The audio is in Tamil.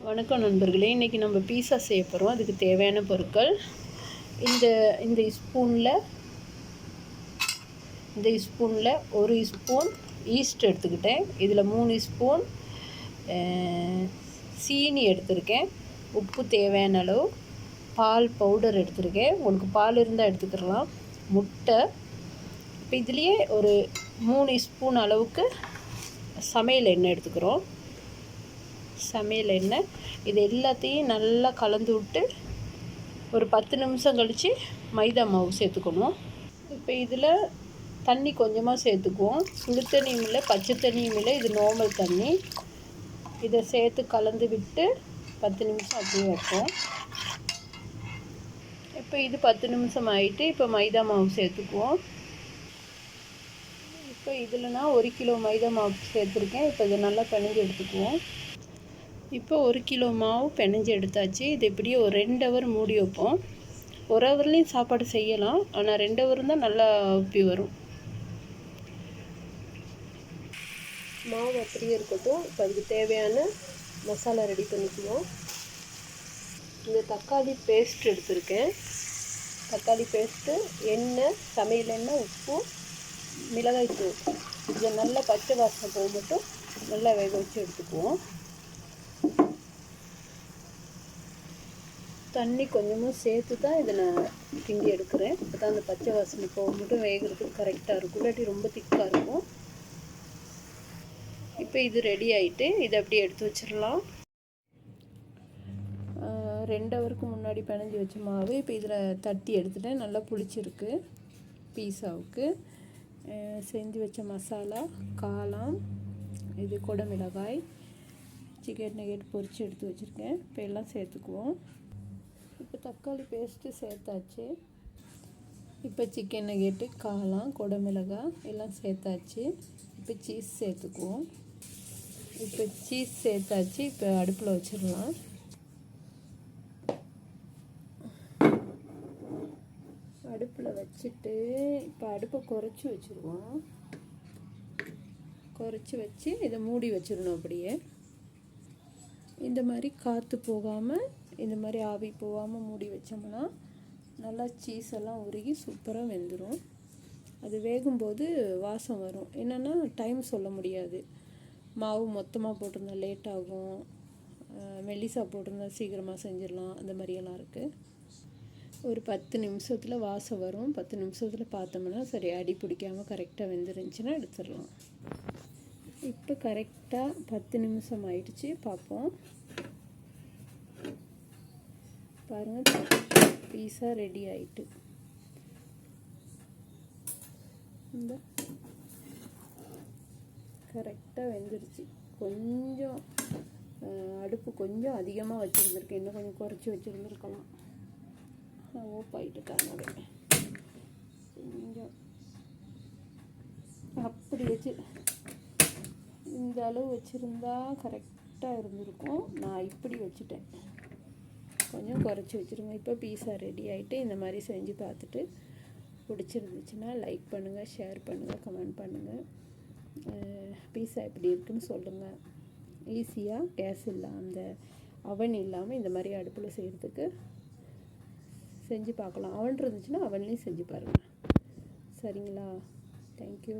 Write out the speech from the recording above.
வணக்கம் நண்பர்களே, இன்றைக்கி நம்ம பீஸா செய்ய போகிறோம். அதுக்கு தேவையான பொருட்கள் இந்த ஸ்பூனில் 1 ஸ்பூன் ஈஸ்ட் எடுத்துக்கிட்டேன். இதில் 3 ஸ்பூன் சீனி எடுத்திருக்கேன். உப்பு தேவையான அளவு, பால் பவுடர் எடுத்திருக்கேன். உங்களுக்கு பால் இருந்தால் எடுத்துக்கலாம். முட்டை. இப்போ இதுலேயே ஒரு 3 ஸ்பூன் அளவுக்கு சமையல் எண்ணெய் எடுத்துக்கிறோம். சமையல் எண்ணெய் இது எல்லாத்தையும் நல்லா கலந்து விட்டு ஒரு 10 நிமிஷம் கழித்து மைதா மாவு சேர்த்துக்கணும். இப்போ இதில் தண்ணி கொஞ்சமாக சேர்த்துக்குவோம். சுடு தண்ணியும் இல்லை, பச்சை தண்ணியும் இல்லை, இது நார்மல் தண்ணி. இதை சேர்த்து கலந்து விட்டு 10 நிமிஷம் அப்படியே வைப்போம். இப்போ இது 10 நிமிஷம் ஆகிட்டு இப்போ மைதா மாவு சேர்த்துக்குவோம். இப்போ இதில் நான் 1 கிலோ மைதா மாவு சேர்த்துருக்கேன். இப்போ இதை நல்லா பிணைஞ்சு எடுத்துக்குவோம். இப்போ 1 கிலோ மாவு பிணைஞ்சு எடுத்தாச்சு. இது இப்படியே ஒரு 2 ஹவர் மூடி வைப்போம். 1 ஹவர்லேயும் சாப்பாடு செய்யலாம், ஆனால் 2 ஹவர் தான் நல்லா உப்பி வரும். மாவு அப்படியே இருக்கட்டும். இப்போ அதுக்கு தேவையான மசாலா ரெடி பண்ணிக்குவோம். இந்த தக்காளி பேஸ்ட் எடுத்திருக்கேன். தக்காளி பேஸ்ட்டு, எண்ணெய், சமையல் எண்ணெய், உப்பு, மிளகாய் தூள். இதை நல்லா பச்சை வாசனை போக மட்டும் நல்லா வேக வச்சு எடுத்துக்குவோம். தண்ணி கொஞ்சமாக சேர்த்து தான் இதை நான் கிண்டி எடுக்கிறேன். அப்போ தான் அந்த பச்சை வாசனை போக மட்டும் வேகிறதுக்கு கரெக்டாக இருக்கும். இல்லாட்டி ரொம்ப திக்காக இருக்கும். இப்போ இது ரெடி ஆகிட்டு இதை அப்படியே எடுத்து வச்சிடலாம். 2 ஹவருக்கு முன்னாடி பிணைஞ்சி வச்ச மாவு இப்போ இதில் தட்டி எடுத்துட்டேன். நல்லா புளிச்சிருக்கு. பீஸாவுக்கு செஞ்சு வச்ச மசாலா, காளான், இது கொடை மிளகாய், சிக்கன் நகெட் பொரித்து எடுத்து வச்சுருக்கேன். இப்போ எல்லாம் சேர்த்துக்குவோம். இப்போ தக்காளி பேஸ்ட்டு சேர்த்தாச்சு. இப்போ சிக்கன் நகெட்டு, காளான், கொடை மிளகாய் எல்லாம் சேர்த்தாச்சு. இப்போ சீஸ் சேர்த்துக்குவோம். இப்போ சீஸ் சேர்த்தாச்சு. இப்போ அடுப்பில் வச்சிடலாம். அடுப்பில் வச்சுட்டு இப்போ அடுப்பை குறைச்சி வச்சுருவோம். குறைச்சி வச்சு இதை மூடி வச்சிடணும். அப்படியே இந்த மாதிரி காற்று போகாமல், இந்த மாதிரி ஆவி போகாமல் மூடி வச்சோம்னா நல்லா சீஸ் எல்லாம் உருகி சூப்பராக வெந்துடும். அது வேகும்போது வாசம் வரும். என்னென்னா டைம் சொல்ல முடியாது. மாவு மொத்தமாக போட்டிருந்தா லேட் ஆகும், மெல்லிசா போட்டிருந்தா சீக்கிரமாக செஞ்சிடலாம். அந்த மாதிரியெல்லாம் இருக்குது. ஒரு 10 நிமிஷத்தில் வாசம் வரும். 10 நிமிஷத்தில் பார்த்தோம்னா சரி, அடி பிடிக்காமல் கரெக்டாக வெந்துருந்துச்சுன்னா எடுத்துடலாம். இப்போ கரெக்டாக 10 நிமிஷம் ஆயிடுச்சு. பார்ப்போம். பாருங்கள், பீஸா ரெடி ஆகிட்டு. இந்த கரெக்டாக வெந்துருச்சு. கொஞ்சம் அடுப்பு கொஞ்சம் அதிகமாக வச்சுருந்துருக்கேன். இன்னும் கொஞ்சம் குறைச்சி வச்சுருந்துருக்கலாம். நான் ஓப்பாயிட்டு காணவே கொஞ்சம் அப்படி வச்சு இந்த அளவு வச்சுருந்தா கரெக்டாக இருந்திருக்கும். நான் இப்படி வச்சுட்டேன். கொஞ்சம் குறைச்சி வச்சுருங்க. இப்போ பீஸா ரெடி ஆகிட்டு இந்த மாதிரி செஞ்சு பார்த்துட்டு பிடிச்சிருந்துச்சுன்னா லைக் பண்ணுங்கள், ஷேர் பண்ணுங்கள், கமெண்ட் பண்ணுங்கள். பீஸா எப்படி இருக்குன்னு சொல்லுங்கள். ஈஸியாக கேஸ் இல்லாமல், அந்த அவன் இல்லாமல் இந்த மாதிரி அடுப்பில் செய்கிறதுக்கு செஞ்சு பார்க்கலாம். அவன் இருந்துச்சுன்னா அவன்லேயும் செஞ்சு பாருங்கள். சரிங்களா? தேங்க்யூ.